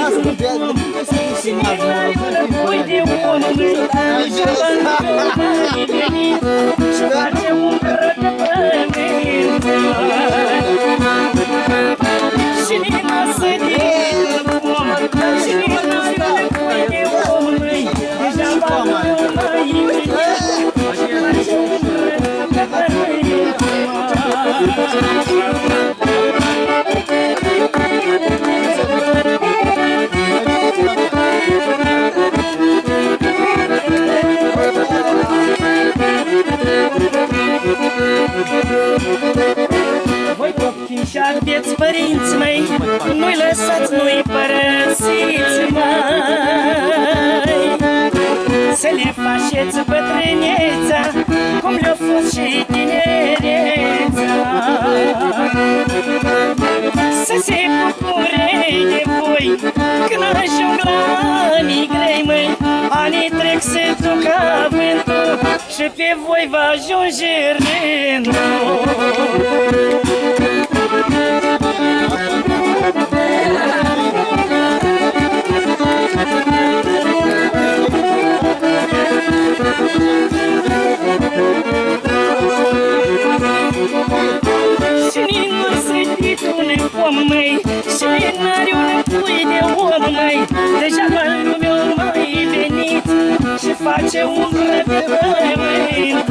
Și pui de omului degeaba nu mai venit și face umbră de pământ. Și din masă din om și din pui de omului degeaba nu mai venit și face umbră de pământ. Voi copii și aveți părinți mei, nu-i lăsați, nu-i părăsiți, mai să le faceți bătrâneța cum le-a fost și tinereța. Să se bucure de voi când ajung la anii grei, măi. Anii trec, se duc ca vântul și pe voi va ajunge rândul. Și nu sădit un pom, măi, și n-are un pui de om, măi. Degeaba lumea mai venit și face umbră pe pământ.